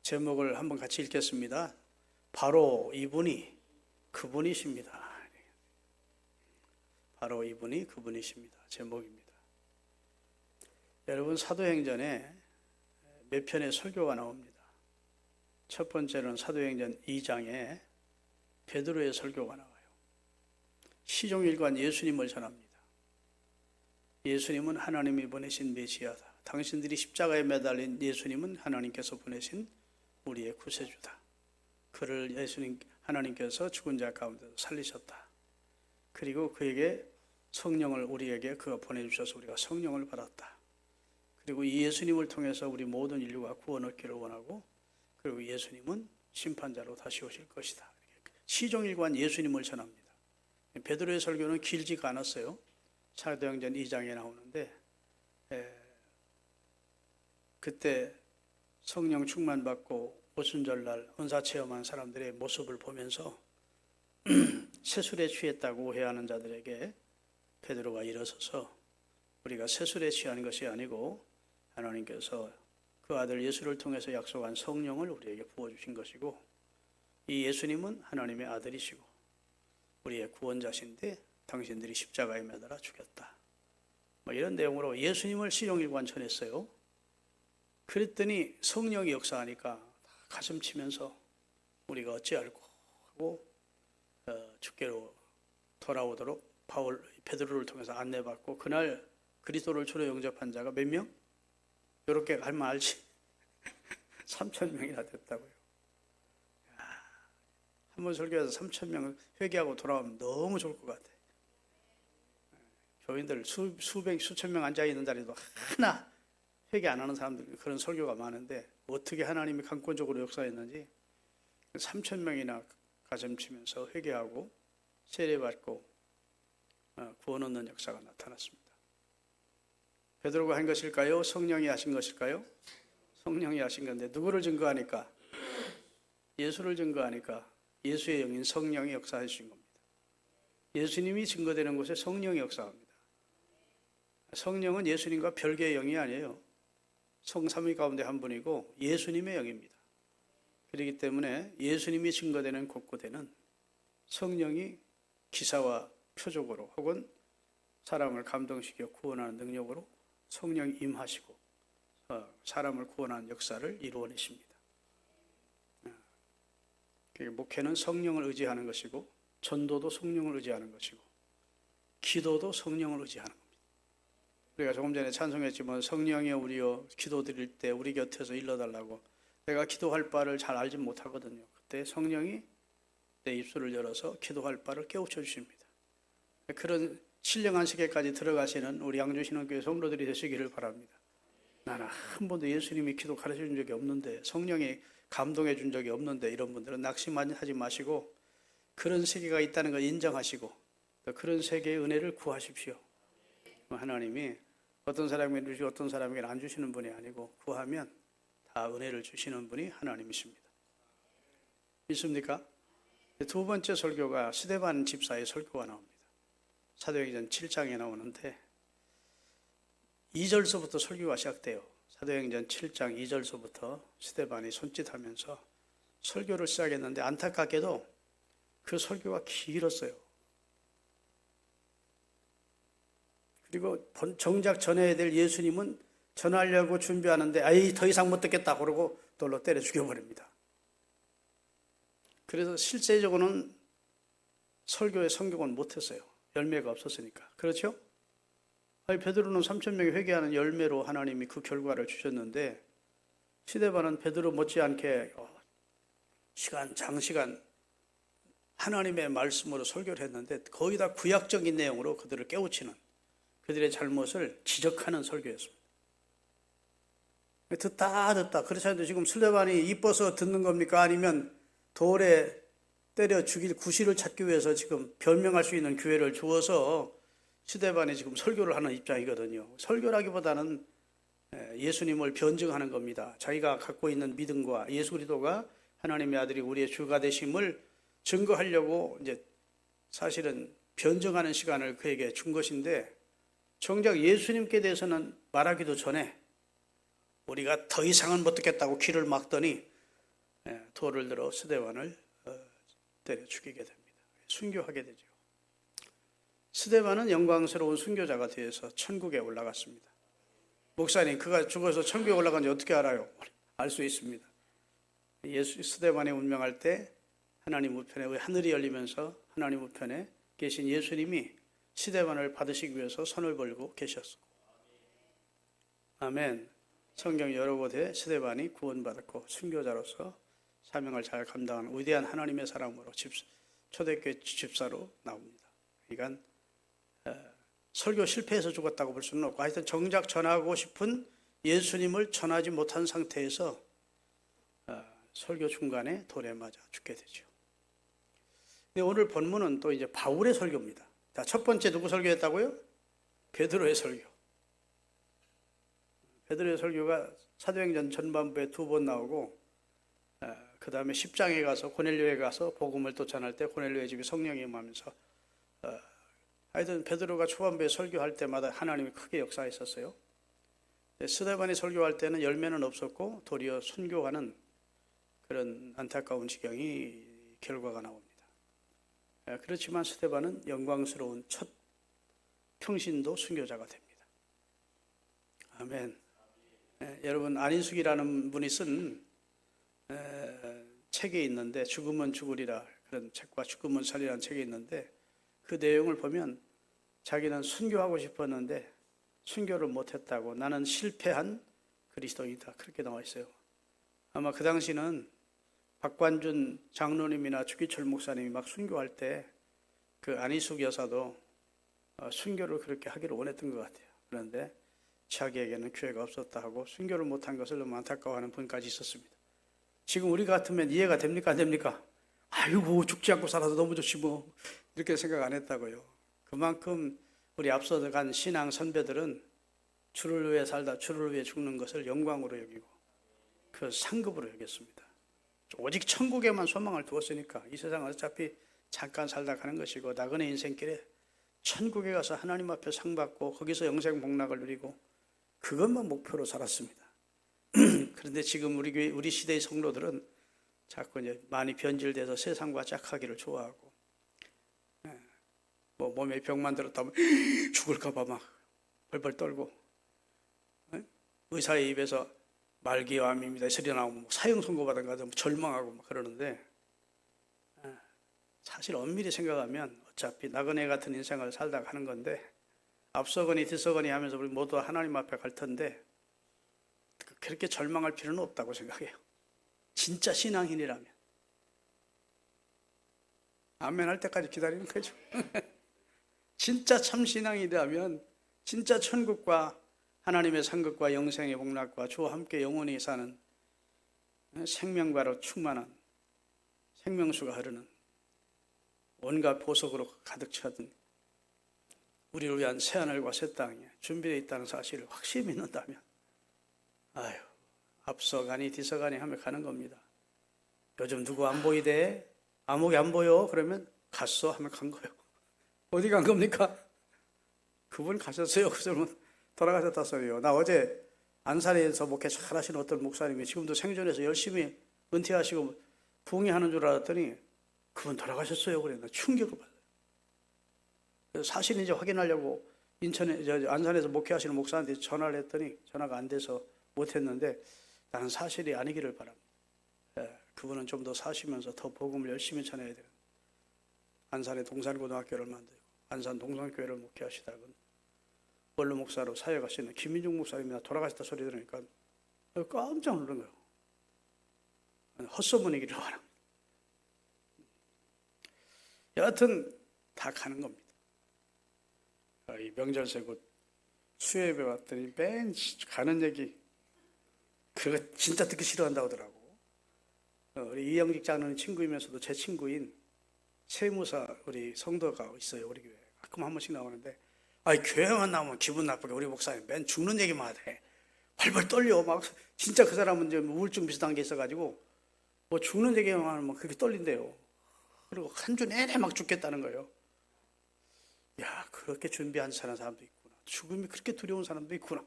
제목을 한번 같이 읽겠습니다. 바로 이분이 그분이십니다. 바로 이분이 그분이십니다. 제목입니다. 여러분, 사도행전에 몇 편의 설교가 나옵니다. 첫 번째는 사도행전 2장에 베드로의 설교가 나와요. 시종일관 예수님을 전합니다. 예수님은 하나님이 보내신 메시아다. 당신들이 십자가에 매달린 예수님은 하나님께서 보내신 우리의 구세주다. 그를 하나님께서 죽은 자 가운데서 살리셨다. 그리고 그에게 성령을 우리에게 그가 보내주셔서 우리가 성령을 받았다. 그리고 이 예수님을 통해서 우리 모든 인류가 구원 얻기를 원하고, 그리고 예수님은 심판자로 다시 오실 것이다. 시종일관 예수님을 전합니다. 베드로의 설교는 길지가 않았어요. 사도행전 2장에 나오는데, 그때 성령 충만받고 오순절날 은사 체험한 사람들의 모습을 보면서 세술에 취했다고 오해하는 자들에게 베드로가 일어서서 우리가 세술에 취한 것이 아니고 하나님께서 그 아들 예수를 통해서 약속한 성령을 우리에게 부어주신 것이고, 이 예수님은 하나님의 아들이시고 우리의 구원자신데 당신들이 십자가에 매달아 죽였다. 이런 내용으로 예수님을 시종일관 전했어요. 그랬더니 성령이 역사하니까 가슴 치면서 우리가 어찌할꼬 하고 주께로 돌아오도록 베드로를 통해서 안내받고, 그날 그리스도를 주로 영접한 자가 몇 명? 이렇게 하면 알지. 3,000명이나 됐다고요. 한번 설교해서 3,000명 회개하고 돌아오면 너무 좋을 것 같아. 교인들 수천 명 앉아있는 자리도 하나 회개 안 하는 사람들, 그런 설교가 많은데 어떻게 하나님이 강권적으로 역사했는지 3,000명이나 가슴 치면서 회개하고 세례받고 구원 얻는 역사가 나타났습니다. 베드로가 한 것일까요? 성령이 하신 것일까요? 성령이 하신 건데, 누구를 증거하니까? 예수를 증거하니까 예수의 영인 성령이 역사하신 겁니다. 예수님이 증거되는 곳에 성령이 역사합니다. 성령은 예수님과 별개의 영이 아니에요. 성삼위 가운데 한 분이고 예수님의 영입니다. 그렇기 때문에 예수님이 증거되는 곳곳에는 성령이 기사와 표적으로 혹은 사람을 감동시켜 구원하는 능력으로 성령이 임하시고 사람을 구원하는 역사를 이루어내십니다. 목회는 성령을 의지하는 것이고, 전도도 성령을 의지하는 것이고, 기도도 성령을 의지하는 겁니다. 우리가 조금 전에 찬송했지만 성령이여 우리여 기도드릴 때 우리 곁에서 일러달라고. 내가 기도할 바를 잘 알지 못하거든요. 그때 성령이 내 입술을 열어서 기도할 바를 깨우쳐 주십니다. 그런 신령한 세계까지 들어가시는 우리 양주신앙교회 성도들이 되시기를 바랍니다. 나는 한 번도 예수님이 기도 가르쳐 준 적이 없는데, 성령이 감동해 준 적이 없는데, 이런 분들은 낙심하지 마시고 그런 세계가 있다는 걸 인정하시고 그런 세계의 은혜를 구하십시오. 하나님이 어떤 사람에게 주시고 어떤 사람에게는 안 주시는 분이 아니고, 구하면 다 은혜를 주시는 분이 하나님이십니다. 믿습니까? 두 번째 설교가 스데반 집사의 설교가 나옵니다. 사도행전 7장에 나오는데 2절서부터 설교가 시작돼요. 사도행전 7장 2절서부터 스데반이 손짓하면서 설교를 시작했는데, 안타깝게도 그 설교가 길었어요. 그리고 정작 전해야 될 예수님은 전하려고 준비하는데 아이 더 이상 못 듣겠다 그러고 돌로 때려 죽여버립니다. 그래서 실제적으로는 설교의 성공은 못했어요. 열매가 없었으니까. 그렇죠? 베드로는 3,000명이 회개하는 열매로 하나님이 그 결과를 주셨는데, 스데반은 베드로 못지않게 장시간 하나님의 말씀으로 설교를 했는데 거의 다 구약적인 내용으로 그들을 깨우치는, 그들의 잘못을 지적하는 설교였습니다. 듣다 그렇지 않아도 지금 스데반이 이뻐서 듣는 겁니까? 아니면 돌에 때려 죽일 구실을 찾기 위해서 지금 변명할 수 있는 기회를 주어서 스데반이 지금 설교를 하는 입장이거든요. 설교라기보다는 예수님을 변증하는 겁니다. 자기가 갖고 있는 믿음과 예수 그리스도가 하나님의 아들이 우리의 주가 되심을 증거하려고 이제 사실은 변증하는 시간을 그에게 준 것인데, 정작 예수님께 대해서는 말하기도 전에 우리가 더 이상은 못 듣겠다고 귀를 막더니 돌을 들어 스데반을 때려 죽이게 됩니다. 순교하게 되죠. 스데반은 영광스러운 순교자가 되어서 천국에 올라갔습니다. 목사님, 그가 죽어서 천국에 올라간지 어떻게 알아요? 알 수 있습니다. 예수 스데반이 운명할 때 하나님 우편에 하늘이 열리면서 하나님 우편에 계신 예수님이 스데반을 받으시기 위해서 손을 벌고 계셨고, 아멘. 성경 여러 곳에 스데반이 구원받았고 순교자로서 사명을 잘 감당하는 위대한 하나님의 사람으로 초대교회 집사로 나옵니다. 그러니까 설교 실패해서 죽었다고 볼 수는 없고, 하여튼 정작 전하고 싶은 예수님을 전하지 못한 상태에서 설교 중간에 돌에 맞아 죽게 되죠. 근데 오늘 본문은 또 이제 바울의 설교입니다. 자, 첫 번째 누구 설교했다고요? 베드로의 설교. 베드로의 설교가 사도행전 전반부에 2번 나오고, 그 다음에 10장에 가서 고넬료에 가서 복음을 또 전할 때 고넬료의 집에 성령이 임하면서, 하여튼 베드로가 초반부에 설교할 때마다 하나님이 크게 역사했었어요. 스데반이 설교할 때는 열매는 없었고 도리어 순교하는 그런 안타까운 지경이 결과가 나옵니다. 그렇지만 스데반은 영광스러운 첫 평신도 순교자가 됩니다. 아멘. 여러분, 안인숙이라는 분이 쓴 책이 있는데, 죽으면 죽으리라, 그런 책과 죽으면 살리라는 책이 있는데, 그 내용을 보면 자기는 순교하고 싶었는데 순교를 못했다고, 나는 실패한 그리스도인이다, 그렇게 나와 있어요. 아마 그 당시는 박관준 장로님이나 주기철 목사님이 막 순교할 때 그 안희숙 여사도 순교를 그렇게 하기를 원했던 것 같아요. 그런데 자기에게는 기회가 없었다 하고 순교를 못한 것을 너무 안타까워하는 분까지 있었습니다. 지금 우리 같으면 이해가 됩니까, 안 됩니까? 아이고, 죽지 않고 살아서 너무 좋지 뭐, 이렇게 생각 안 했다고요. 그만큼 우리 앞서 간 신앙 선배들은 주를 위해 살다 주를 위해 죽는 것을 영광으로 여기고 그 상급으로 여겼습니다. 오직 천국에만 소망을 두었으니까 이 세상은 어차피 잠깐 살다 가는 것이고, 나그네 인생길에 천국에 가서 하나님 앞에 상 받고 거기서 영생 복락을 누리고 그것만 목표로 살았습니다. 그런데 지금 우리 시대의 성도들은 자꾸 이제 많이 변질돼서 세상과 짝하기를 좋아하고, 뭐 몸에 병만 들었다면 죽을까봐 막 벌벌 떨고, 의사의 입에서 말기암입니다 소리 나오면 사형 선고받은 거 같으면 절망하고 막 그러는데, 사실 엄밀히 생각하면 어차피 나그네 같은 인생을 살다 가는 건데, 앞서거니 뒤서거니 하면서 우리 모두 하나님 앞에 갈 텐데 그렇게 절망할 필요는 없다고 생각해요. 진짜 신앙인이라면 아멘 할 때까지 기다리는 거죠. 진짜 참 신앙이라면 진짜 천국과 하나님의 상급과 영생의 복락과 주와 함께 영원히 사는 생명과로 충만한 생명수가 흐르는 온갖 보석으로 가득 차던 우리를 위한 새하늘과 새 땅에 준비되어 있다는 사실을 확실히 믿는다면, 아유, 앞서가니 뒤서가니 하며 가는 겁니다. 요즘 누구 안 보이대? 아무개 안 보여? 그러면 갔어 하면 간 거예요. 어디 간 겁니까? 그분 가셨어요. 그 사람은 돌아가셨다 소리요. 나 어제 안산에서 목회 잘하시는 어떤 목사님이 지금도 생존해서 열심히 은퇴하시고 부흥회하는 줄 알았더니 그분 돌아가셨어요. 그래. 나 충격을 받아요. 사실인지 확인하려고 안산에서 목회하시는 목사한테 전화를 했더니 전화가 안 돼서 못했는데, 나는 사실이 아니기를 바랍니다. 그분은 좀 더 사시면서 더 복음을 열심히 전해야 돼요. 안산에 동산고등학교를 만들고 안산 동산교회를 목회하시다가 원로 목사로 사역하시는 김민중 목사님이 돌아가셨다 소리 들으니까 깜짝 놀란 거예요. 헛소문이기를 바랍니다. 여하튼 다 가는 겁니다. 이 명절새 곧 수요예배 왔더니 맨 가는 얘기 그거 진짜 듣기 싫어한다고 하더라고. 우리 이영직 장로는 친구이면서도 제 친구인 세무사 우리 성도가 있어요. 우리 교회 가끔 한 번씩 나오는데, 아니 교회만 나오면 기분 나쁘게 우리 목사님 맨 죽는 얘기만 해. 벌벌 떨려. 막 진짜 그 사람은 이제 우울증 비슷한 게 있어가지고 뭐 죽는 얘기만 하면 그렇게 떨린대요. 그리고 한 주 내내 막 죽겠다는 거예요. 야, 그렇게 준비한 사람도 있구나. 죽음이 그렇게 두려운 사람도 있구나.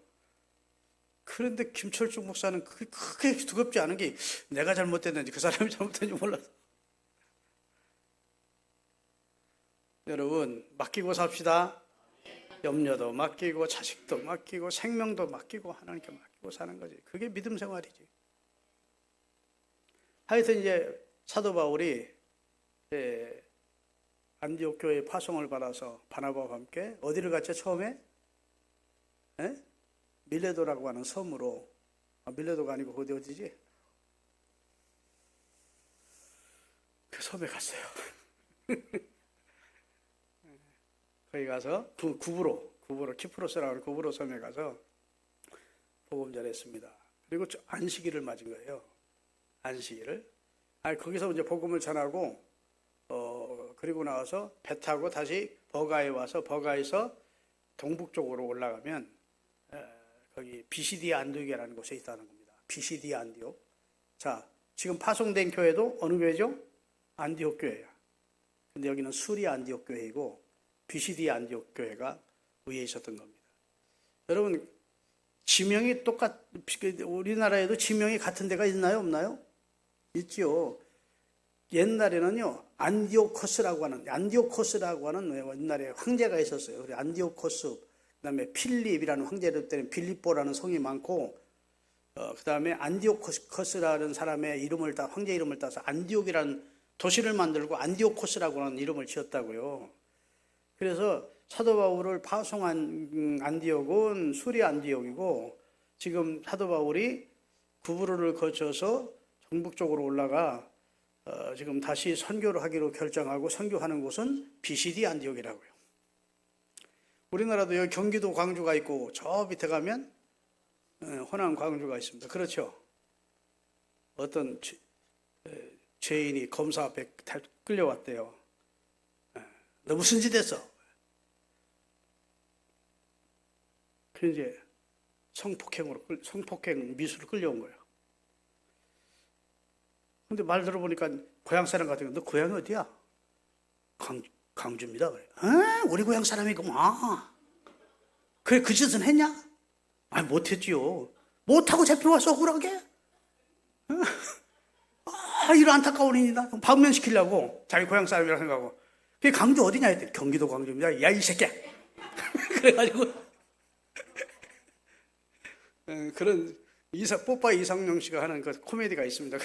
그런데 김철중 목사는 크게 두렵지 않은 게 내가 잘못됐는지 그 사람이 잘못했는지 몰라서. 여러분, 맡기고 삽시다. 염려도 맡기고 자식도 맡기고 생명도 맡기고 하나님께 맡기고 사는 거지. 그게 믿음 생활이지. 하여튼 이제 사도 바울이 안디옥 교회의 파송을 받아서 바나바와 함께 어디를 갔죠? 처음에 밀레도라고 하는 섬으로, 밀레도가 아니고 어디지? 그 섬에 갔어요. 거기 가서 구브로 키프로스라고 하는 구브로 섬에 가서 복음 전했습니다. 그리고 안식일을 맞은 거예요. 안식일을. 거기서 이제 복음을 전하고 그리고 나와서 배 타고 다시 버가에 와서 버가에서 동북쪽으로 올라가면 거기 비시디아 안디옥이라는 곳에 있다는 겁니다. 비시디아 안디옥. 자, 지금 파송된 교회도 어느 교회죠? 안디옥 교회야. 근데 여기는 수리아 안디옥 교회이고 비시디아 안디옥 교회가 위에 있었던 겁니다. 여러분, 지명이 우리나라에도 지명이 같은 데가 있나요? 없나요? 있지요. 옛날에는요, 안디오코스라고 하는 옛날에 황제가 있었어요. 그래, 안디오코스, 그다음에 필립이라는 황제들 때는 빌립보라는 성이 많고, 그다음에 안디오코스라는 사람의 이름을 황제 이름을 따서 안디옥이라는 도시를 만들고 안디오코스라고 하는 이름을 지었다고요. 그래서 사도 바울을 파송한 안디옥은 수리 안디옥이고, 지금 사도 바울이 구브로를 거쳐서 동북쪽으로 올라가 지금 다시 선교를 하기로 결정하고 선교하는 곳은 비시디 안디옥이라고요. 우리나라도 여기 경기도 광주가 있고 저 밑에 가면 호남 광주가 있습니다. 그렇죠? 어떤 죄인이 검사 앞에 끌려왔대요. 너 무슨 짓 했어? 그 이제 성폭행 미수로 끌려온 거예요. 근데 말 들어보니까 고향 사람 같은 거, 너 고향이 어디야? 강주입니다. 그래. 우리 고향 사람이구만. 그래, 그 짓은 했냐? 아니, 못했지요. 못하고 잡혀와서 억울하게? 이런 안타까운 일이다. 방면시키려고 자기 고향 사람이라고 생각하고. 그게 강주 어디냐 했더니 경기도 광주입니다. 야, 이 새끼야. 그래가지고 그런 뽀빠 이상용 씨가 하는 그 코미디가 있습니다.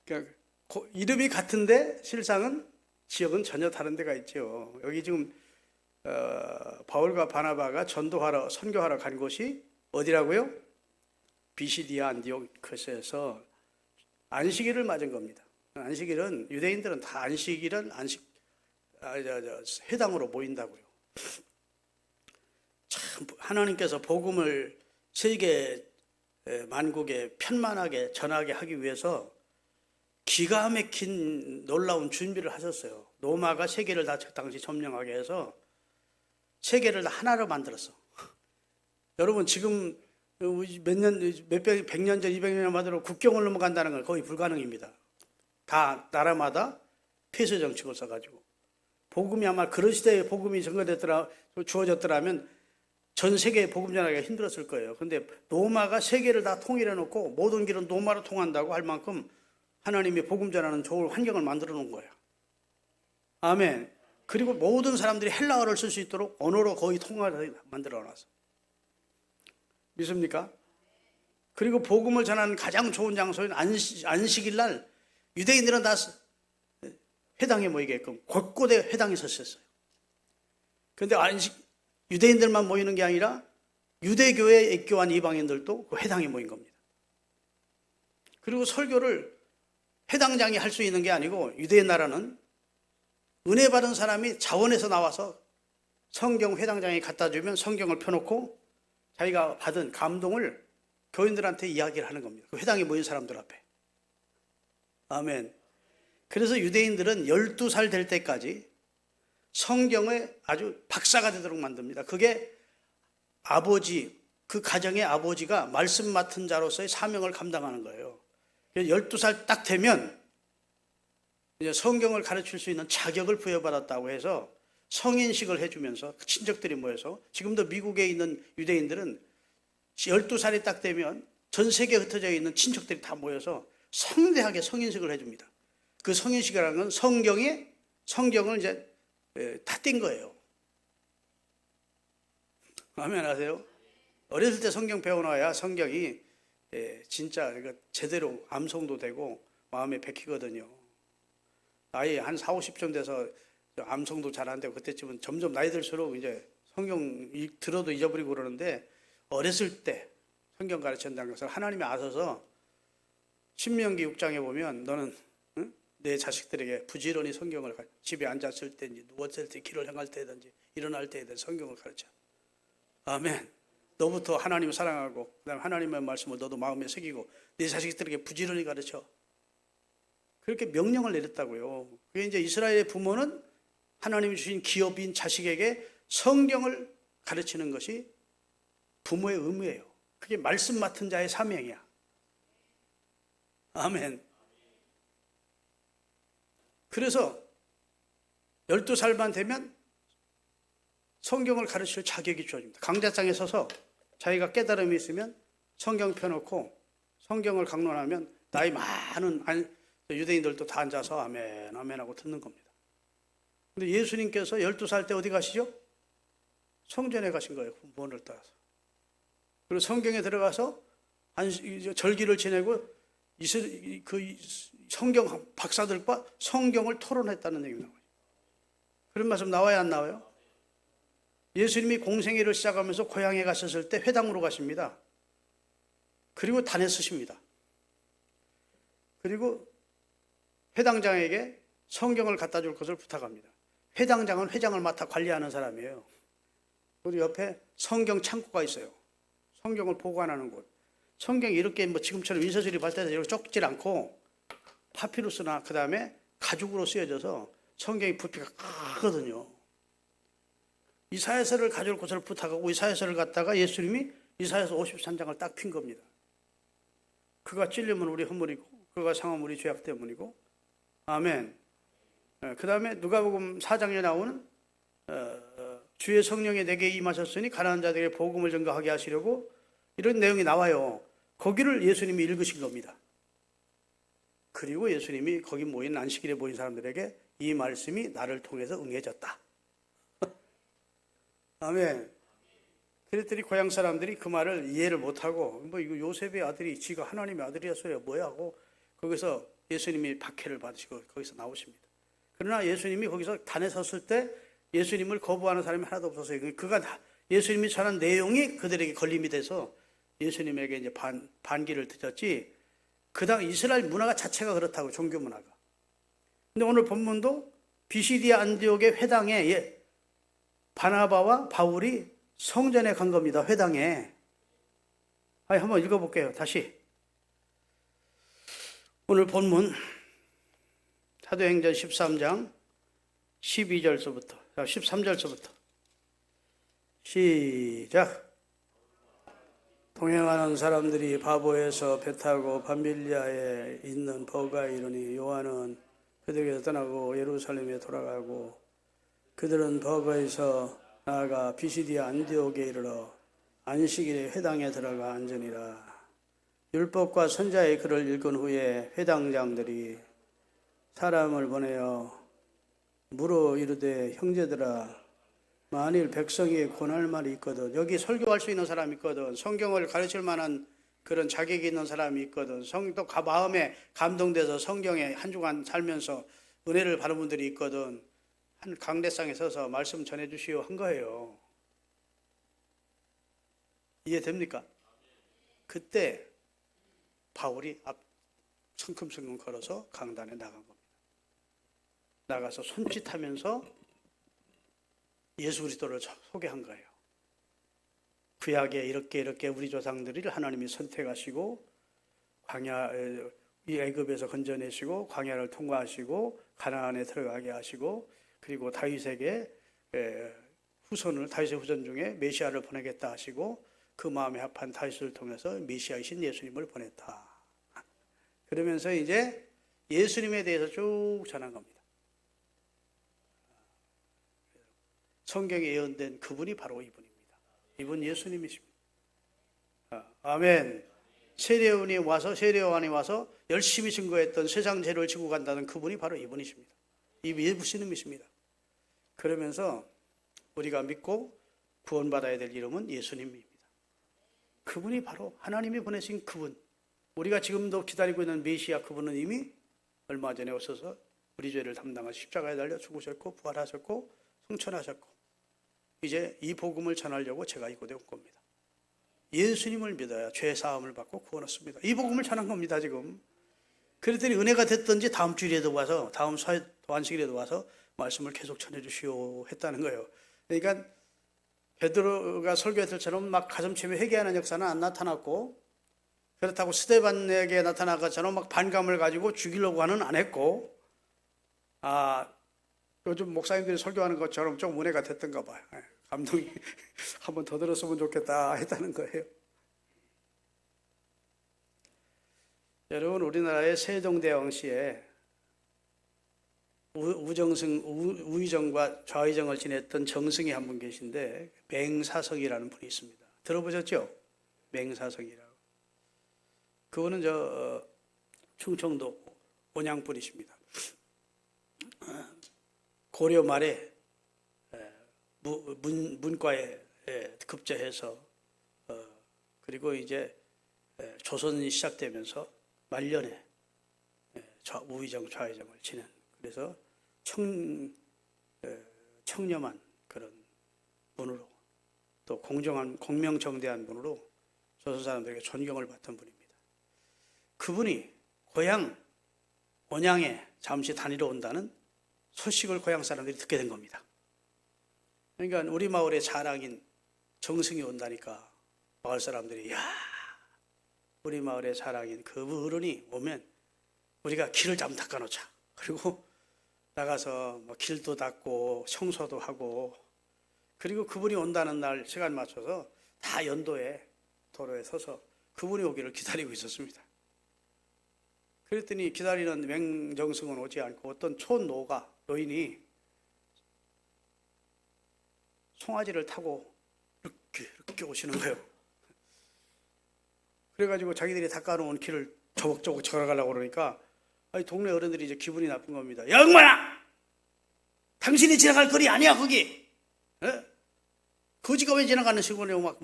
그러니까 이름이 같은데 실상은 지역은 전혀 다른 데가 있죠. 여기 지금 바울과 바나바가 전도하러 선교하러 간 곳이 어디라고요? 비시디아 안디옥에서 안식일을 맞은 겁니다. 안식일은 유대인들은 다 안식일은 회당으로 모인다고요. 참 하나님께서 복음을 세계 만국에 편만하게 전하게 하기 위해서 기가 막힌 놀라운 준비를 하셨어요. 로마가 세계를 다 당시 점령하게 해서 세계를 다 하나로 만들었어. 여러분, 지금 백년 전, 200년 만으로 국경을 넘어간다는 건 거의 불가능입니다. 다 나라마다 폐쇄 정책을 써가지고. 복음이 아마 그런 시대에 복음이 주어졌더라면 전 세계에 복음 전하기가 힘들었을 거예요. 근데 로마가 세계를 다 통일해 놓고 모든 길은 로마로 통한다고 할 만큼 하나님이 복음 전하는 좋은 환경을 만들어 놓은 거예요. 아멘. 그리고 모든 사람들이 헬라어를 쓸 수 있도록 언어로 거의 통화를 만들어 놨어. 믿습니까? 그리고 복음을 전하는 가장 좋은 장소인 안식일 날 유대인들은 다 회당에 모이게끔 곳곳에 회당이 섰었어요. 그런데 유대인들만 모이는 게 아니라 유대교회에 입교한 이방인들도 그 회당에 모인 겁니다. 그리고 설교를 회당장이 할 수 있는 게 아니고 유대인 나라는 은혜 받은 사람이 자원에서 나와서 성경 회당장에 갖다 주면 성경을 펴놓고 자기가 받은 감동을 교인들한테 이야기를 하는 겁니다. 그 회당에 모인 사람들 앞에. 아멘. 그래서 유대인들은 12살 될 때까지 성경에 아주 박사가 되도록 만듭니다. 그게 그 가정의 아버지가 말씀 맡은 자로서의 사명을 감당하는 거예요. 12살 딱 되면 이제 성경을 가르칠 수 있는 자격을 부여받았다고 해서 성인식을 해주면서 친척들이 모여서 지금도 미국에 있는 유대인들은 12살이 딱 되면 전 세계에 흩어져 있는 친척들이 다 모여서 성대하게 성인식을 해줍니다. 그 성인식이라는 건 성경을 이제 다 띈 거예요. 아멘 하세요? 어렸을 때 성경 배워놔야 성경이 진짜 제대로 암송도 되고 마음에 박히거든요. 나이 한 4, 50쯤 돼서 암송도 잘 안 되고 그때쯤은 점점 나이 들수록 이제 성경 들어도 잊어버리고 그러는데 어렸을 때 성경 가르친다는 것을 하나님이 아셔서 신명기 6장에 보면 너는 내 자식들에게 부지런히 성경을 집에 앉았을 때든지 누웠을 때 길을 행할 때든지 일어날 때에 대한 성경을 가르쳐. 아멘. 너부터 하나님을 사랑하고 그다음에 하나님의 말씀을 너도 마음에 새기고 내 자식들에게 부지런히 가르쳐. 그렇게 명령을 내렸다고요. 그게 이제 이스라엘의 부모는 하나님이 주신 기업인 자식에게 성경을 가르치는 것이 부모의 의무예요. 그게 말씀 맡은 자의 사명이야. 아멘. 그래서 12살만 되면 성경을 가르칠 자격이 주어집니다. 강좌장에 서서 자기가 깨달음이 있으면 성경 펴놓고 성경을 강론하면 나이 많은 유대인들도 다 앉아서 아멘 아멘 하고 듣는 겁니다. 근데 예수님께서 12살 때 어디 가시죠? 성전에 가신 거예요. 문을 따라서. 그리고 성경에 들어가서 절기를 지내고 그 성경 박사들과 성경을 토론했다는 얘기 나와요. 그런 말씀 나와요, 안 나와요? 예수님이 공생애를 시작하면서 고향에 가셨을 때 회당으로 가십니다. 그리고 단에 서십니다. 그리고 회당장에게 성경을 갖다 줄 것을 부탁합니다. 회당장은 회장을 맡아 관리하는 사람이에요. 우리 옆에 성경 창고가 있어요. 성경을 보관하는 곳. 성경이 이렇게 지금처럼 인쇄술이 발달해서 이렇게 좁질 않고 파피루스나 그 다음에 가죽으로 쓰여져서 성경이 부피가 크거든요. 이사야서를 가져올 것을 부탁하고 이사야서를 갖다가 예수님이 이사야서 53장을 딱 핀 겁니다. 그가 찔리면 우리 허물이고 그가 상하면 우리 죄악 때문이고 아멘. 그 다음에 누가복음 4장에 나오는 주의 성령이 내게 임하셨으니 가난한 자들에게 복음을 전가하게 하시려고 이런 내용이 나와요. 거기를 예수님이 읽으신 겁니다. 그리고 예수님이 거기 모인 안식일에 모인 사람들에게 이 말씀이 나를 통해서 응해졌다. 아멘. 그랬더니 고향 사람들이 그 말을 이해를 못하고 이거 요셉의 아들이 지가 하나님의 아들이었어요 뭐야 하고 거기서 예수님이 박해를 받으시고 거기서 나오십니다. 그러나 예수님이 거기서 단에 섰을 때 예수님을 거부하는 사람이 하나도 없었어요. 그가 예수님이 전한 내용이 그들에게 걸림이 돼서 예수님에게 이제 반기를 드렸지. 그당 이스라엘 문화가 자체가 그렇다고 종교 문화가. 근데 오늘 본문도 비시디아 안디옥의 회당에 바나바와 바울이 성전에 간 겁니다. 회당에. 한번 읽어볼게요. 다시. 오늘 본문 사도행전 13장 12절서부터 13절서부터 시작. 동행하는 사람들이 바보에서 배 타고 밤빌리아에 있는 버가에 이르니 요한은 그들에게서 떠나고 예루살렘에 돌아가고 그들은 버가에서 나아가 비시디아 안디옥에 이르러 안식일에 회당에 들어가 앉으니라. 율법과 선자의 글을 읽은 후에 회당장들이 사람을 보내어 물어 이르되 형제들아 만일 백성이 권할 말이 있거든 여기 설교할 수 있는 사람이 있거든 성경을 가르칠 만한 그런 자격이 있는 사람이 있거든 또 마음에 감동돼서 성경에 한 주간 살면서 은혜를 받은 분들이 있거든 한 강대상에 서서 말씀 전해주시오 한 거예요. 이해됩니까? 그때 바울이 성큼성큼 걸어서 강단에 나간 겁니다. 나가서 손짓하면서 예수 그리스도를 소개한 거예요. 구약에 이렇게 우리 조상들을 하나님이 선택하시고 이 애굽에서 건져내시고 광야를 통과하시고 가나안에 들어가게 하시고 그리고 다윗의 후손 중에 메시아를 보내겠다 하시고 그 마음에 합한 다윗을 통해서 메시아이신 예수님을 보냈다. 그러면서 이제 예수님에 대해서 쭉 전한 겁니다. 성경에 예언된 그분이 바로 이분입니다. 이분 예수님이십니다. 아멘. 세례요한이 와서 열심히 증거했던 세상 죄를 지고 간다는 그분이 바로 이분이십니다. 이 예수님이십니다. 그러면서 우리가 믿고 구원받아야 될 이름은 예수님입니다. 그분이 바로 하나님이 보내신 그분, 우리가 지금도 기다리고 있는 메시아, 그분은 이미 얼마 전에 오셔서 우리 죄를 담당하시 십자가에 달려 죽으셨고 부활하셨고 승천하셨고, 이제 이 복음을 전하려고 제가 이곳에 온 겁니다. 예수님을 믿어야 죄 사함을 받고 구원 얻습니다. 이 복음을 전한 겁니다 지금. 그랬더니 은혜가 됐든지 다음 주일에도 와서, 다음 도안식일에도 와서 말씀을 계속 전해주시오 했다는 거예요. 그러니까 베드로가 설교했을 처럼 막 가슴치며 회개하는 역사는 안 나타났고, 그렇다고 스데반에게 나타난 것처럼 막 반감을 가지고 죽이려고 하는 안 했고, 요즘 목사님들이 설교하는 것처럼 좀 은혜가 됐던가 봐요. 감동이 한 번 더 들었으면 좋겠다 했다는 거예요. 여러분, 우리나라의 세종대왕시에 우의정과 좌의정을 지냈던 정승이 한 분 계신데, 맹사성이라는 분이 있습니다. 들어보셨죠? 맹사성이라고. 그분은 충청도 온양분이십니다. 고려 말에 문과에 급제해서, 그리고 이제 조선이 시작되면서 말년에 우의정, 좌의정을 지낸, 그래서 청렴한 그런 분으로, 또 공명정대한 분으로 조선 사람들에게 존경을 받던 분입니다. 그분이 고향 온양에 잠시 다니러 온다는 소식을 고향 사람들이 듣게 된 겁니다. 그러니까 우리 마을의 자랑인 정승이 온다니까 마을 사람들이, 야, 우리 마을의 자랑인 그 어른이 오면 우리가 길을 좀 닦아놓자. 그리고 나가서 뭐 길도 닦고 청소도 하고, 그리고 그분이 온다는 날 시간 맞춰서 다 연도에 도로에 서서 그분이 오기를 기다리고 있었습니다. 그랬더니 기다리는 맹정승은 오지 않고 어떤 노인이 송아지를 타고 이렇게 오시는 거예요. 그래가지고 자기들이 닦아놓은 길을 저벅저벅 걸어가려고 그러니까, 동네 어른들이 이제 기분이 나쁜 겁니다. 야, 엄마야! 당신이 지나갈 거리 아니야, 거기! 에? 거지가 왜 지나가는 식으로 막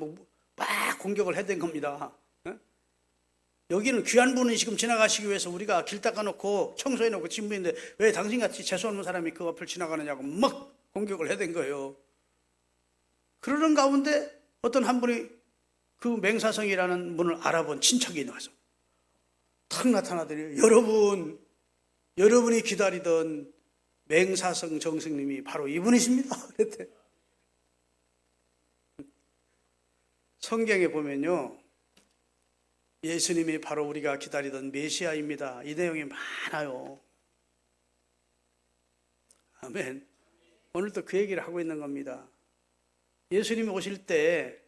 공격을 해댄 겁니다. 에? 여기는 귀한 분이 지금 지나가시기 위해서 우리가 길 닦아놓고 청소해놓고 진부인데 왜 당신같이 재수없는 사람이 그 앞을 지나가느냐고 막 공격을 해댄 거예요. 그러는 가운데 어떤 한 분이 그 맹사성이라는 분을 알아본 친척이 나와서 탁 나타나더니, 여러분이 기다리던 맹사성 정승님이 바로 이분이십니다. 그랬대. 성경에 보면요, 예수님이 바로 우리가 기다리던 메시아입니다. 이 내용이 많아요. 아멘. 오늘도 그 얘기를 하고 있는 겁니다. 예수님이 오실 때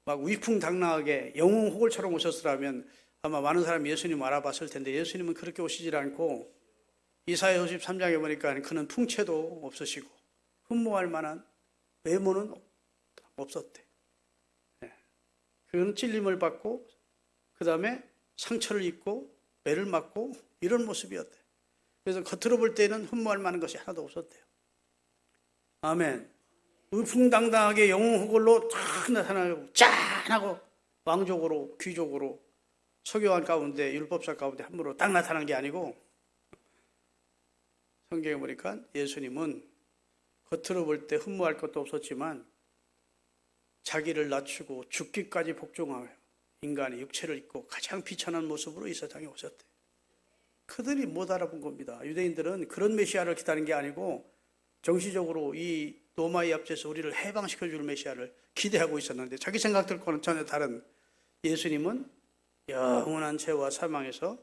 막 위풍당당하게 영웅호걸처럼 오셨으라면 아마 많은 사람이 예수님 알아봤을 텐데, 예수님은 그렇게 오시질 않고 이사야 53장에 보니까 그는 풍채도 없으시고 흠모할 만한 외모는 없었대. 그는 찔림을 받고 그 다음에 상처를 입고 매를 맞고 이런 모습이었대. 그래서 겉으로 볼 때는 흠모할 만한 것이 하나도 없었대요. 아멘. 위풍당당하게 영웅호걸로 탁 나타나고 짠하고 왕족으로 귀족으로 서기관 가운데 율법사 가운데 함부로 딱 나타난 게 아니고, 성경에 보니까 예수님은 겉으로 볼 때 흠모할 것도 없었지만 자기를 낮추고 죽기까지 복종하여 인간의 육체를 입고 가장 비천한 모습으로 이 세상에 오셨대. 그들이 못 알아본 겁니다. 유대인들은 그런 메시아를 기다린 게 아니고 정시적으로 이 로마의 압제에서 우리를 해방시켜줄 메시아를 기대하고 있었는데, 자기 생각들과는 전혀 다른 예수님은 영원한 죄와 사망에서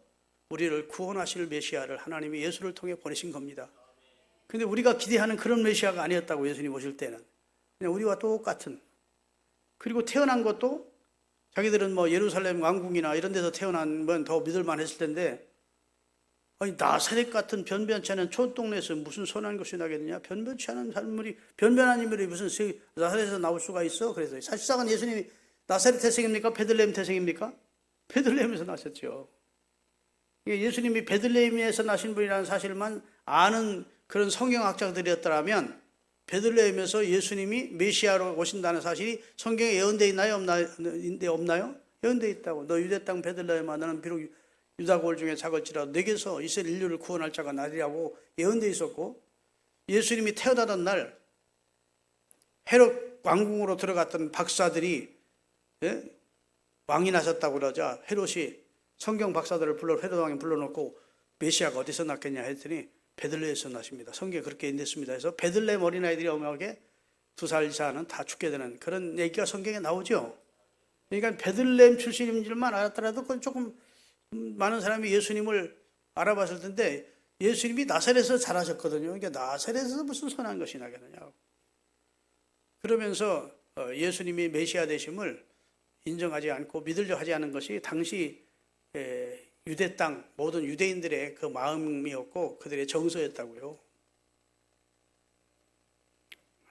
우리를 구원하실 메시아를 하나님이 예수를 통해 보내신 겁니다. 그런데 우리가 기대하는 그런 메시아가 아니었다고. 예수님 오실 때는 그냥 우리와 똑같은, 그리고 태어난 것도 자기들은 뭐 예루살렘 왕궁이나 이런 데서 태어나면 더 믿을만 했을 텐데, 아니 나사렛 같은 변변치 않은 촌동네에서 무슨 선한 것이 나겠느냐? 변변치 않은 인물이 무슨 나사렛에서 나올 수가 있어? 그래서 사실상은 예수님이 나사렛 태생입니까? 베들레헴 태생입니까? 베들레헴에서 나셨죠. 예수님이 베들레헴에서 나신 분이라는 사실만 아는 그런 성경학자들이었더라면 베들레헴에서 예수님이 메시아로 오신다는 사실이 성경에 예언되어 있나요? 없나요? 예언되어 있다고. 너 유대 땅 베들레헴아 너는 비록 유다 고을 중에 작을지라도 내게서 이스라엘 인류를 구원할 자가 나리라고 예언되어 있었고, 예수님이 태어나던 날 헤롯 왕궁으로 들어갔던 박사들이 왕이 나셨다고 그러자 헤롯이 성경 박사들을 헤롯 왕이 불러놓고 메시아가 어디서 났겠냐 했더니 베들레헴에서 나십니다. 성경에 그렇게 인됐습니다. 그래서 베들레헴 어린아이들이 엄하게 2살 이상은 다 죽게 되는 그런 얘기가 성경에 나오죠. 그러니까 베들레헴 출신인 줄만 알았더라도 그건 조금 많은 사람이 예수님을 알아봤을 텐데 예수님이 나사렛에서 자라셨거든요. 그러니까 나사렛에서 무슨 선한 것이 나겠느냐. 그러면서 예수님이 메시아 되심을 인정하지 않고 믿으려 하지 않은 것이 당시 유대 땅 모든 유대인들의 그 마음이었고 그들의 정서였다고요.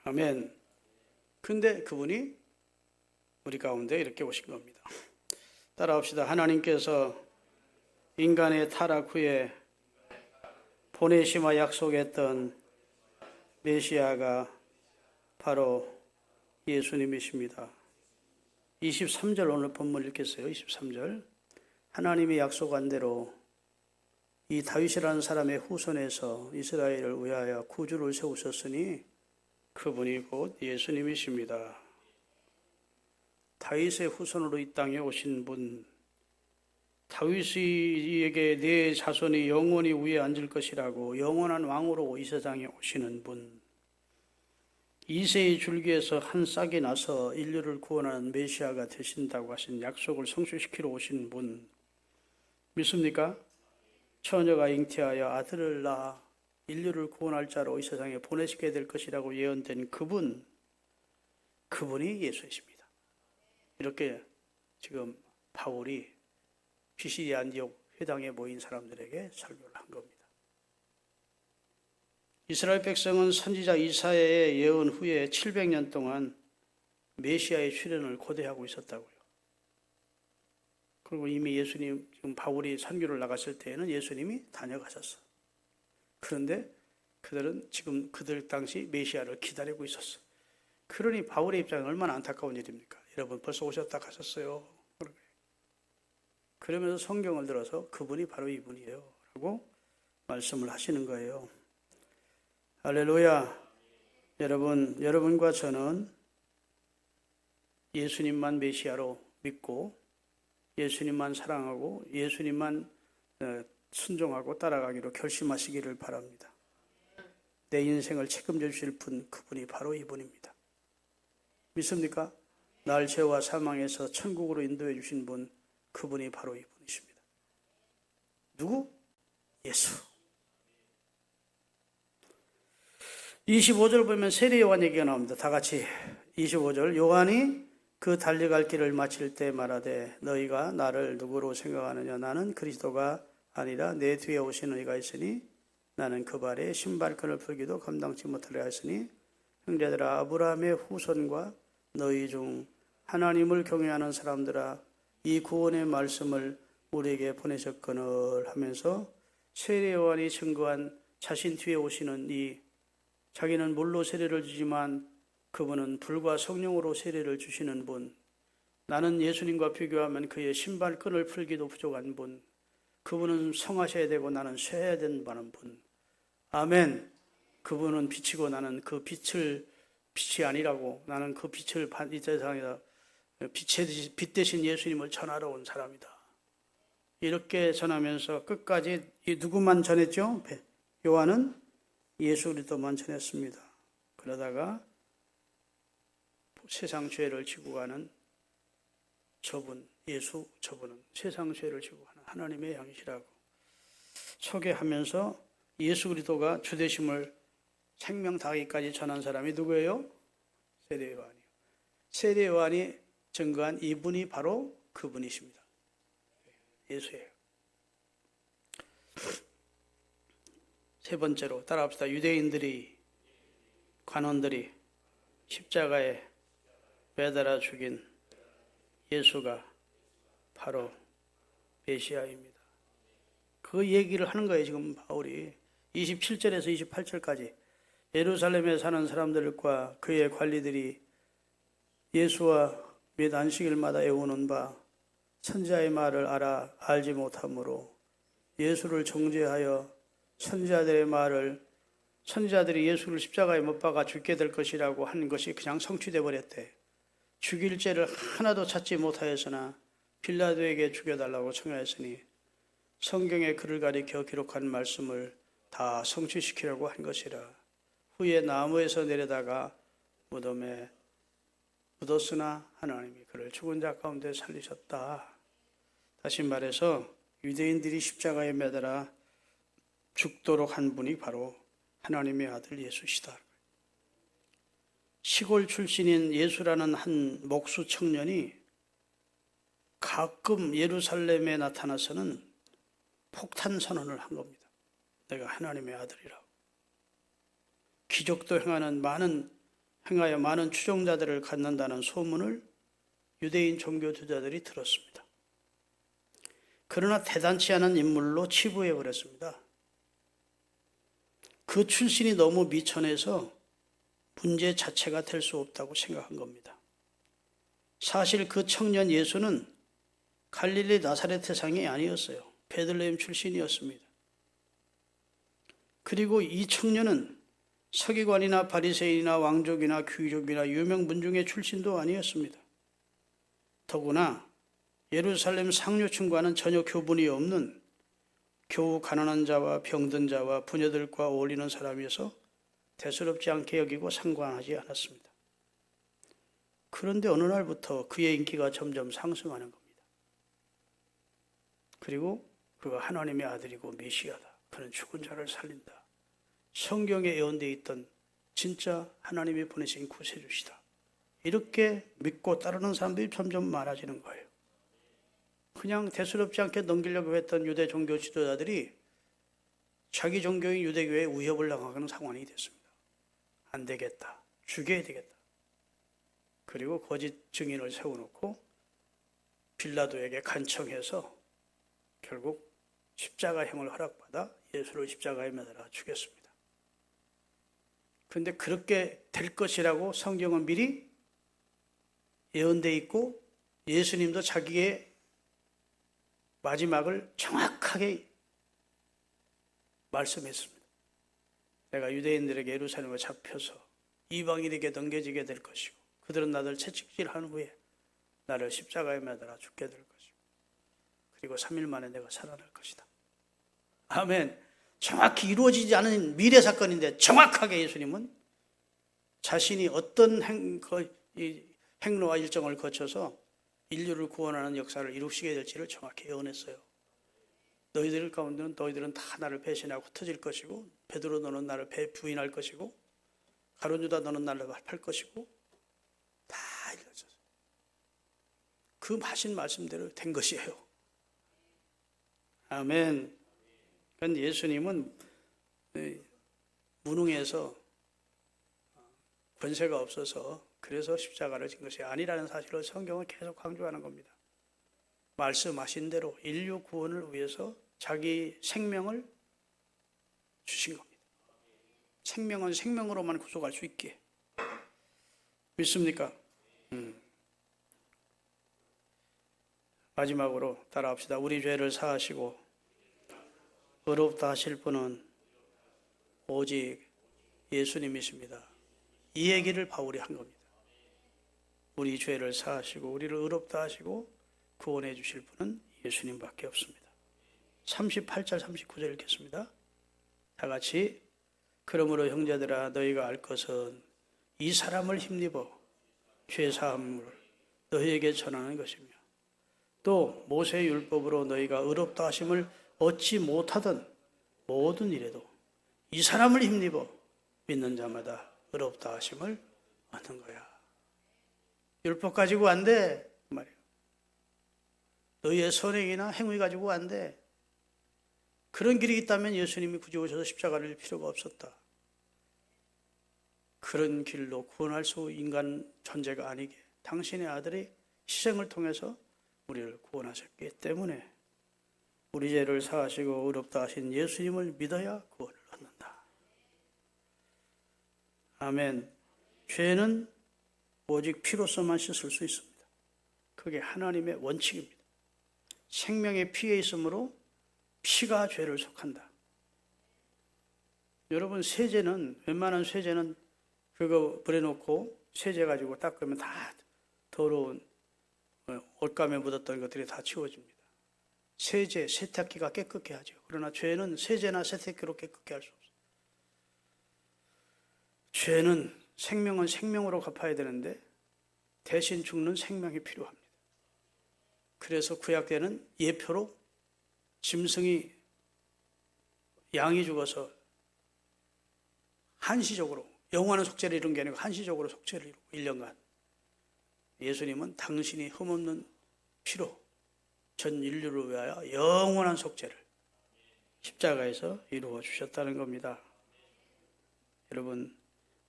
아멘. 근데 그분이 우리 가운데 이렇게 오신 겁니다. 따라합시다. 하나님께서 인간의 타락 후에 보내심과 약속했던 메시아가 바로 예수님이십니다. 23절 오늘 본문 읽겠어요. 23절. 하나님이 약속한 대로 이 다윗이라는 사람의 후손에서 이스라엘을 위하여 구주를 세우셨으니 그분이 곧 예수님이십니다. 다윗의 후손으로 이 땅에 오신 분, 다윗에게 내 자손이 영원히 위에 앉을 것이라고 영원한 왕으로 이 세상에 오시는 분, 이새의 줄기에서 한 싹이 나서 인류를 구원하는 메시아가 되신다고 하신 약속을 성취시키러 오신 분 믿습니까? 처녀가 잉태하여 아들을 낳아 인류를 구원할 자로 이 세상에 보내시게 될 것이라고 예언된 그분이 예수이십니다. 이렇게 지금 바울이 피시디아 안디옥 회당에 모인 사람들에게 설교를 한 겁니다. 이스라엘 백성은 선지자 이사야의 예언 후에 700년 동안 메시아의 출현을 고대하고 있었다고요. 그리고 이미 예수님, 지금 바울이 선교를 나갔을 때에는 예수님이 다녀가셨어. 그런데 그들은 지금 그들 당시 메시아를 기다리고 있었어. 그러니 바울의 입장은 얼마나 안타까운 일입니까? 여러분 벌써 오셨다 가셨어요. 그러면서 성경을 들어서 그분이 바로 이분이에요 라고 말씀을 하시는 거예요. 할렐루야. 여러분과 저는 예수님만 메시아로 믿고 예수님만 사랑하고 예수님만 순종하고 따라가기로 결심하시기를 바랍니다. 내 인생을 책임져 주실 분, 그분이 바로 이분입니다. 믿습니까? 날 죄와 사망에서 천국으로 인도해 주신 분, 그분이 바로 이분이십니다. 누구? 예수. 25절 보면 세례 요한 얘기가 나옵니다. 다 같이 25절. 요한이 그 달려갈 길을 마칠 때 말하되 너희가 나를 누구로 생각하느냐? 나는 그리스도가 아니라 내 뒤에 오시는 이가 있으니 나는 그 발에 신발끈을 풀기도 감당치 못하려 했으니 형제들아, 아브라함의 후손과 너희 중 하나님을 경외하는 사람들아, 이 구원의 말씀을 우리에게 보내셨거늘 하면서 세례 요한이 증거한 자신 뒤에 오시는 자기는 물로 세례를 주지만 그분은 불과 성령으로 세례를 주시는 분, 나는 예수님과 비교하면 그의 신발끈을 풀기도 부족한 분, 그분은 성하셔야 되고 나는 쇠해야 된다는 분. 아멘. 그분은 빛이고 나는 그 빛이 아니라고, 나는 그 빛을 이 세상에다 빛 대신 예수님을 전하러 온 사람이다. 이렇게 전하면서 끝까지 누구만 전했죠? 요한은 예수 그리스도만 전했습니다. 그러다가 세상 죄를 지고 가는 저분은 세상 죄를 지고 가는 하나님의 양이시라고 소개하면서 예수 그리스도가 주되심을 생명 다하기까지 전한 사람이 누구예요? 세례 요한이요. 세례 요한이 증거한 이분이 바로 그분이십니다. 예수예요. 세 번째로 따라합시다. 유대인들이, 관원들이 십자가에 매달아 죽인 예수가 바로 메시아입니다. 그 얘기를 하는 거예요. 지금 바울이 27절에서 28절까지 예루살렘에 사는 사람들과 그의 관리들이 예수와 몇 안식일마다 애우는 바 선지자의 말을 알지 못하므로 예수를 정죄하여 선지자들이 예수를 십자가에 못 박아 죽게 될 것이라고 한 것이 그냥 성취돼 버렸대. 죽일 죄를 하나도 찾지 못하였으나 빌라도에게 죽여달라고 청하였으니 성경에 그를 가리켜 기록한 말씀을 다 성취시키려고 한 것이라. 후에 나무에서 내려다가 무덤에 묻었으나 하나님이 그를 죽은 자 가운데 살리셨다. 다시 말해서 유대인들이 십자가에 매달아 죽도록 한 분이 바로 하나님의 아들 예수시다. 시골 출신인 예수라는 한 목수 청년이 가끔 예루살렘에 나타나서는 폭탄 선언을 한 겁니다. 내가 하나님의 아들이라고. 기적도 행하여 많은 추종자들을 갖는다는 소문을 유대인 종교 지도자들이 들었습니다. 그러나 대단치 않은 인물로 치부해 버렸습니다. 그 출신이 너무 미천해서 문제 자체가 될 수 없다고 생각한 겁니다. 사실 그 청년 예수는 갈릴리 나사렛 태상이 아니었어요. 베들레헴 출신이었습니다. 그리고 이 청년은 서기관이나 바리새인이나 왕족이나 귀족이나 유명 문중의 출신도 아니었습니다. 더구나 예루살렘 상류층과는 전혀 교분이 없는 겨우 가난한 자와 병든 자와 부녀들과 어울리는 사람이어서 대수롭지 않게 여기고 상관하지 않았습니다. 그런데 어느 날부터 그의 인기가 점점 상승하는 겁니다. 그리고 그가 하나님의 아들이고 메시아다. 그는 죽은 자를 살린다. 성경에 예언되어 있던 진짜 하나님이 보내신 구세주시다. 이렇게 믿고 따르는 사람들이 점점 많아지는 거예요. 그냥 대수롭지 않게 넘기려고 했던 유대 종교 지도자들이 자기 종교인 유대교회에 위협을 당하는 상황이 됐습니다. 안 되겠다. 죽여야 되겠다. 그리고 거짓 증인을 세워놓고 빌라도에게 간청해서 결국 십자가형을 허락받아 예수를 십자가에 매달아 죽였습니다. 그런데 그렇게 될 것이라고 성경은 미리 예언되어 있고 예수님도 자기의 마지막을 정확하게 말씀했습니다. 내가 유대인들에게 예루살렘을 잡혀서 이방인에게 넘겨지게 될 것이고 그들은 나를 채찍질한 후에 나를 십자가에 매달아 죽게 될 것이고 그리고 3일 만에 내가 살아날 것이다. 아멘. 정확히 이루어지지 않은 미래 사건인데 정확하게 예수님은 자신이 어떤 행로와 일정을 거쳐서 인류를 구원하는 역사를 이루시게 될지를 정확히 예언했어요. 너희들 가운데는 너희들은 다 나를 배신하고 흩어질 것이고 베드로 너는 나를 부인할 것이고 가룟 유다 너는 나를 팔 것이고 다 이루어졌어요. 그 하신 말씀대로 된 것이에요. 아멘. 그러니까 예수님은 무능해서 권세가 없어서 그래서 십자가를 진 것이 아니라는 사실을 성경은 계속 강조하는 겁니다. 말씀하신 대로 인류 구원을 위해서 자기 생명을 주신 겁니다. 생명은 생명으로만 구속할 수 있게. 믿습니까? 마지막으로 따라합시다. 우리 죄를 사하시고 의롭다 하실 분은 오직 예수님이십니다. 이 얘기를 바울이 한 겁니다. 우리 죄를 사하시고 우리를 의롭다 하시고 구원해 주실 분은 예수님밖에 없습니다. 38절 39절 읽겠습니다. 다 같이 그러므로 형제들아 너희가 알 것은 이 사람을 힘입어 죄사함을 너희에게 전하는 것이며 또 모세의 율법으로 너희가 의롭다 하심을 얻지 못하던 모든 일에도 이 사람을 힘입어 믿는 자마다 의롭다 하심을 얻는 거야. 율법 가지고 안 돼. 그 말이에요. 너희의 선행이나 행위 가지고 안 돼. 그런 길이 있다면 예수님이 굳이 오셔서 십자가를 질 필요가 없었다. 그런 길로 구원할 수 인간 존재가 아니게 당신의 아들이 희생을 통해서 우리를 구원하셨기 때문에 우리 죄를 사하시고 의롭다 하신 예수님을 믿어야 구원을 얻는다. 아멘. 죄는 오직 피로서만 씻을 수 있습니다. 그게 하나님의 원칙입니다. 생명의 피에 있으므로 피가 죄를 속한다. 여러분, 세제는, 웬만한 세제는 그거 버려놓고 세제 가지고 닦으면 다 더러운 옷감에 묻었던 것들이 다 치워집니다. 세제, 세탁기가 깨끗게 하죠. 그러나 죄는 세제나 세탁기로 깨끗게 할 수 없어요. 죄는 생명은 생명으로 갚아야 되는데 대신 죽는 생명이 필요합니다. 그래서 구약 때는 예표로 짐승이 양이 죽어서 한시적으로 영원한 속죄를 이룬 게 아니고 한시적으로 속죄를 이루고 1년간 예수님은 당신이 흠없는 피로 전 인류를 위하여 영원한 속죄를 십자가에서 이루어 주셨다는 겁니다. 여러분,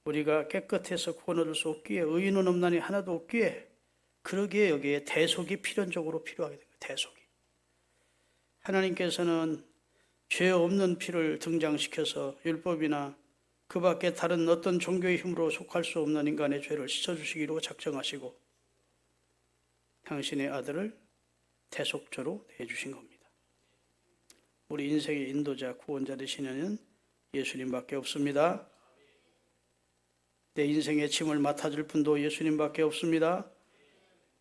우리가 깨끗해서 구원 얻을 수 없기에 의인은 없나니 하나도 없기에 그러기에 여기에 대속이 필연적으로 필요하게 됩니다. 대속이. 하나님께서는 죄 없는 피를 등장시켜서 율법이나 그 밖에 다른 어떤 종교의 힘으로 속할 수 없는 인간의 죄를 씻어주시기로 작정하시고 당신의 아들을 대속죄로 내주신 겁니다. 우리 인생의 인도자, 구원자 되시는 예수님밖에 없습니다. 내 인생의 짐을 맡아줄 분도 예수님밖에 없습니다.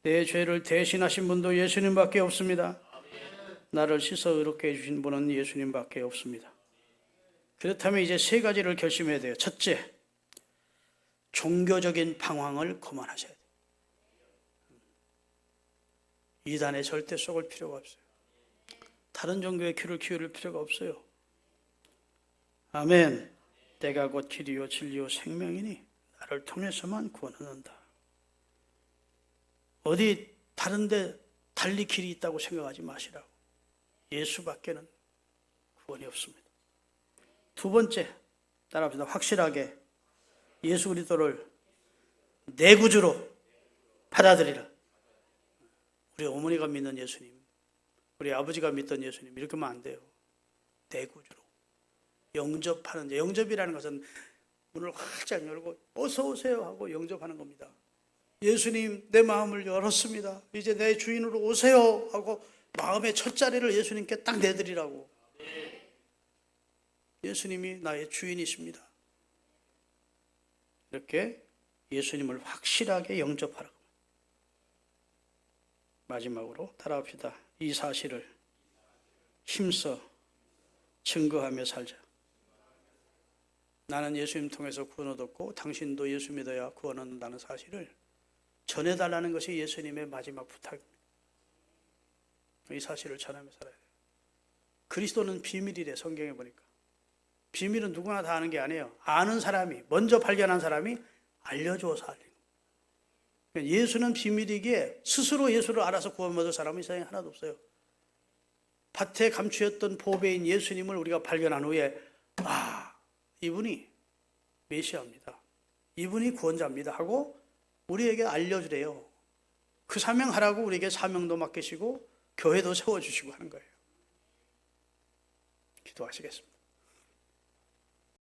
내 죄를 대신하신 분도 예수님밖에 없습니다. 나를 씻어 의롭게 해주신 분은 예수님밖에 없습니다. 그렇다면 이제 세 가지를 결심해야 돼요. 첫째, 종교적인 방황을 그만하셔야 돼요. 이단에 절대 속을 필요가 없어요. 다른 종교에 귀를 기울일 필요가 없어요. 아멘. 내가 곧 길이요 진리요 생명이니 나를 통해서만 구원 얻는다. 어디 다른 데 달리 길이 있다고 생각하지 마시라고. 예수밖에는 구원이 없습니다. 두 번째, 따라합시다. 확실하게 예수 그리스도를 내 구주로 받아들이라. 우리 어머니가 믿는 예수님, 우리 아버지가 믿던 예수님, 이렇게 하면 안 돼요. 내 구주로 영접하는, 영접이라는 것은 문을 활짝 열고 어서 오세요 하고 영접하는 겁니다. 예수님, 내 마음을 열었습니다. 이제 내 주인으로 오세요 하고 마음의 첫 자리를 예수님께 딱 내드리라고. 예수님이 나의 주인이십니다. 이렇게 예수님을 확실하게 영접하라고. 마지막으로 따라합시다. 이 사실을 힘써 증거하며 살자. 나는 예수님 통해서 구원 얻었고 당신도 예수 믿어야 구원 얻는다는 사실을 전해달라는 것이 예수님의 마지막 부탁입니다. 이 사실을 전하며 살아야 돼요. 그리스도는 비밀이래, 성경에 보니까. 비밀은 누구나 다 아는 게 아니에요. 아는 사람이, 먼저 발견한 사람이 알려주어서 알리는 거예요. 예수는 비밀이기에 스스로 예수를 알아서 구원 얻을 사람은 이 세상에 하나도 없어요. 밭에 감추었던 보배인 예수님을 우리가 발견한 후에 이분이 메시아입니다. 이분이 구원자입니다 하고 우리에게 알려주래요. 그 사명하라고 우리에게 사명도 맡기시고 교회도 세워주시고 하는 거예요. 기도하시겠습니다.